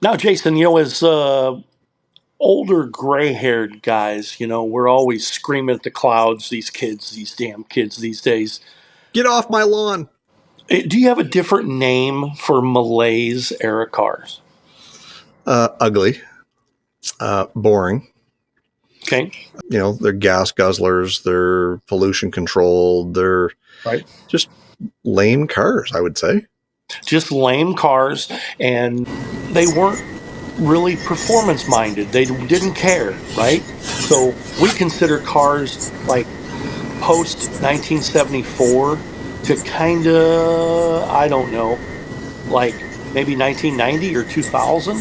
Now, Jason, as older gray-haired guys, we're always screaming at the clouds, these kids, these damn kids these days. Get off my lawn. Do you have a different name for malaise era cars? Ugly, boring. Okay. They're gas guzzlers. They're pollution controlled. They're Right. just lame cars, I would say. Just lame cars, and they weren't really performance minded. They didn't care, right? So we consider cars like post 1974 to kind of, I don't know, like maybe 1990 or 2000.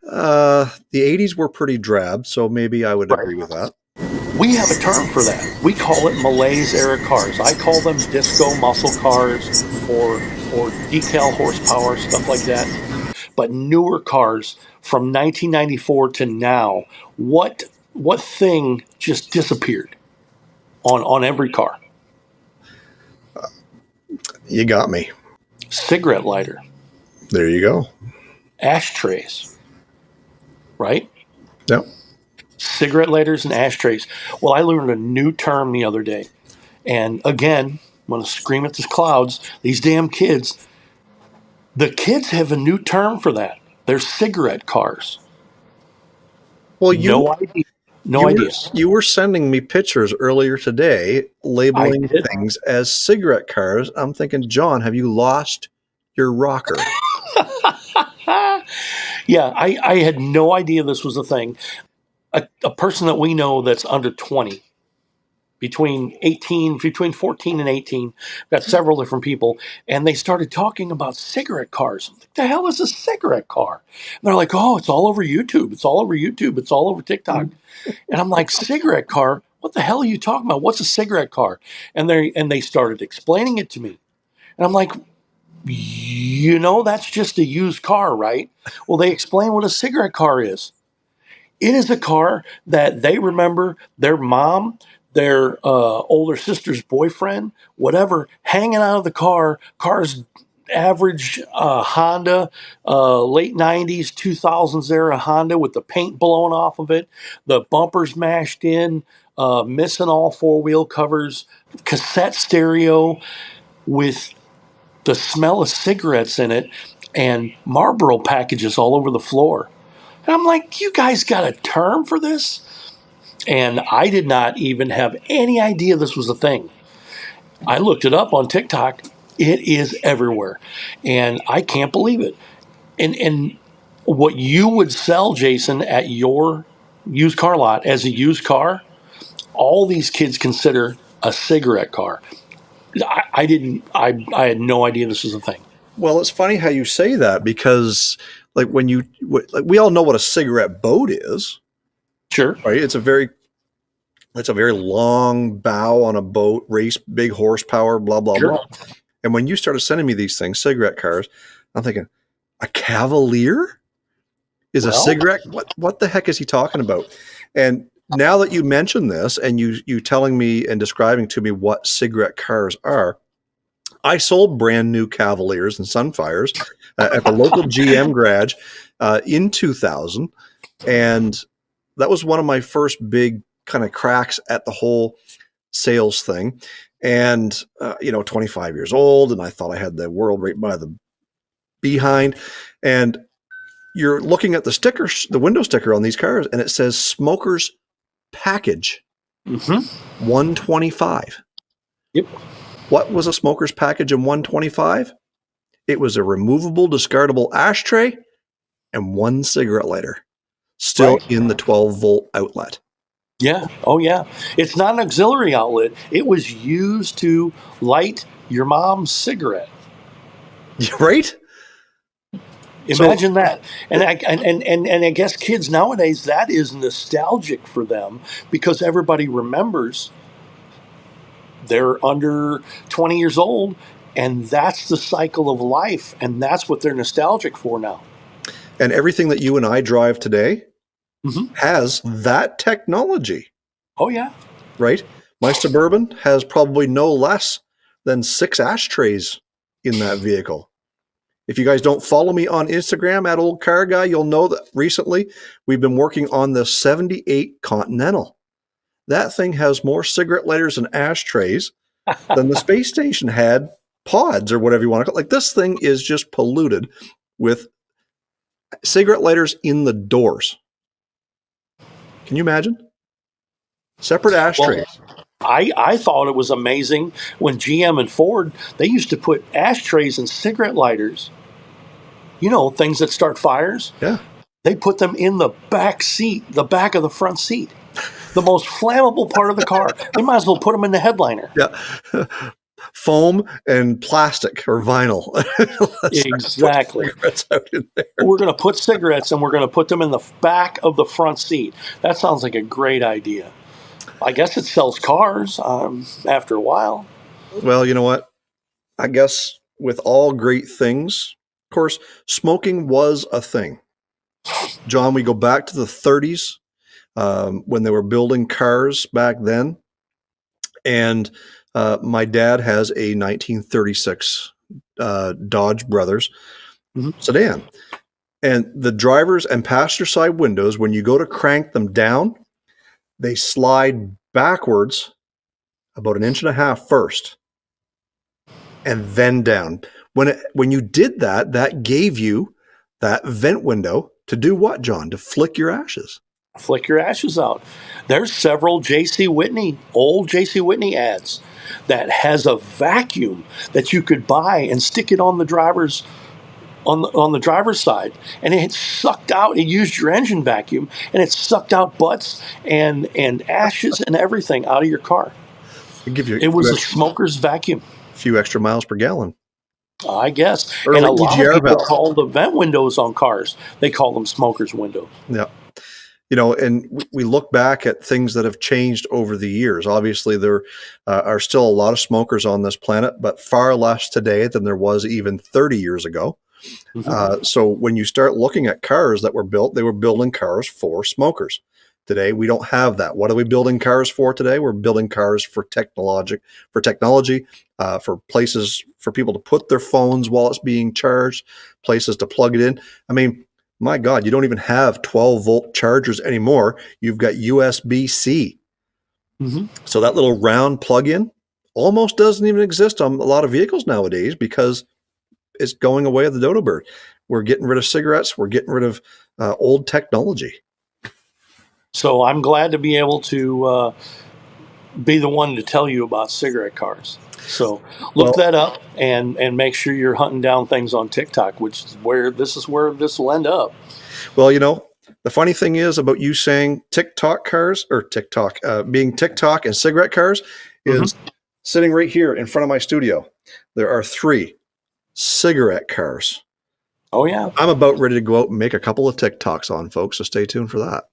The 80s were pretty drab, so maybe I would Right. agree with that. We have a term for that. We call it malaise era cars. I call them disco muscle cars or decal horsepower, stuff like that. But newer cars from 1994 to now, what thing just disappeared on every car? You got me. Cigarette lighter, There you go. ashtrays, right? Yep. Cigarette lighters and ashtrays. Well, I learned a new term the other day. And again, I'm going to scream at the clouds. These damn kids. The kids have a new term for that. They're cigarette cars. Well, No idea. No you were idea. you were sending me pictures earlier today I labeling did. things as cigarette cars. I'm thinking, John, have you lost your rocker? Yeah, I had no idea this was a thing. A person that we know that's under 20, between 14 and 18, got several different people, and they started talking about cigarette cars. What the hell is a cigarette car? And they're like, oh, it's all over YouTube. It's all over YouTube. It's all over TikTok. And I'm like, cigarette car? What the hell are you talking about? What's a cigarette car? And they started explaining it to me. And I'm like, that's just a used car, right? Well, they explain what a cigarette car is. It is a car that they remember their mom, their older sister's boyfriend, whatever, hanging out of the car. Car's average Honda, late 90s, 2000s era Honda with the paint blowing off of it, the bumpers mashed in, missing all four-wheel covers, cassette stereo with the smell of cigarettes in it, and Marlboro packages all over the floor. And I'm like, you guys got a term for this? And I did not even have any idea this was a thing. I looked it up on TikTok. It is everywhere. And I can't believe it. And what you would sell, Jason, at your used car lot as a used car, all these kids consider a cigarette car. I had no idea this was a thing. Well, it's funny how you say that because, like, we all know what a cigarette boat is, Sure. right? It's a very long bow on a boat, race, big horsepower, blah blah Sure. blah. And when you started sending me these things, cigarette cars, I'm thinking, a Cavalier is a cigarette. What the heck is he talking about? And now that you mention this, and you telling me and describing to me what cigarette cars are, I sold brand new Cavaliers and Sunfires at the local GM garage in 2000, and that was one of my first big kind of cracks at the whole sales thing. And 25 years old, and I thought I had the world right by the behind. And you're looking at the sticker, the window sticker on these cars, and it says "Smokers Package 125." Yep. What was a smoker's package in 125? It was a removable, discardable ashtray and one cigarette lighter, still in the 12-volt outlet. Yeah. Oh, yeah. It's not an auxiliary outlet. It was used to light your mom's cigarette. Right? Imagine that. And I guess kids nowadays, that is nostalgic for them because everybody remembers they're under 20 years old, and that's the cycle of life, and that's what they're nostalgic for now. And everything that you and I drive today has that technology. Oh, yeah. Right? My Suburban has probably no less than 6 ashtrays in that vehicle. If you guys don't follow me on Instagram at Old Car Guy, you'll know that recently we've been working on the 78 Continental. That thing has more cigarette lighters and ashtrays than the space station had pods or whatever you want to call it. Like, this thing is just polluted with cigarette lighters in the doors. Can you imagine? Separate ashtrays. Well, I thought it was amazing when GM and Ford, they used to put ashtrays and cigarette lighters, things that start fires. Yeah. They put them in the back seat, the back of the front seat, the most flammable part of the car. They might as well put them in the headliner. Yeah. Foam and plastic or vinyl. Exactly. We're going to put cigarettes and we're going to put them in the back of the front seat. That sounds like a great idea. I guess it sells cars after a while. Well, you know what? I guess with all great things, of course, smoking was a thing. John, we go back to the 30s when they were building cars back then. And my dad has a 1936 Dodge Brothers sedan. And the driver's and passenger side windows, when you go to crank them down, they slide backwards about 1.5 inches first and then down. When you did that, that gave you that vent window to do what, John? To flick your ashes. Flick your ashes out. There's several old J.C. Whitney ads that has a vacuum that you could buy and stick it on the driver's side, and it sucked out. It used your engine vacuum, and it sucked out butts and ashes and everything out of your car. It was a smoker's vacuum. A few extra miles per gallon, I guess. Or and like a lot EGR of people valve. call the vent windows on cars, they call them smoker's windows. Yeah. And we look back at things that have changed over the years. Obviously, there are still a lot of smokers on this planet, but far less today than there was even 30 years ago. So when you start looking at cars that were built, they were building cars for smokers. Today, we don't have that. What are we building cars for today? We're building cars for technology, for places for people to put their phones while it's being charged, places to plug it in. I mean, my God, you don't even have 12-volt chargers anymore. You've got USB-C. So that little round plug-in almost doesn't even exist on a lot of vehicles nowadays because it's going away with the dodo bird. We're getting rid of cigarettes. We're getting rid of old technology. So I'm glad to be able to be the one to tell you about cigarette cars. So look that up and make sure you're hunting down things on TikTok, which is where this will end up. Well, the funny thing is about you saying TikTok cars or being TikTok and cigarette cars is sitting right here in front of my studio. There are 3 cigarette cars. Oh, yeah. I'm about ready to go out and make a couple of TikToks on, folks. So stay tuned for that.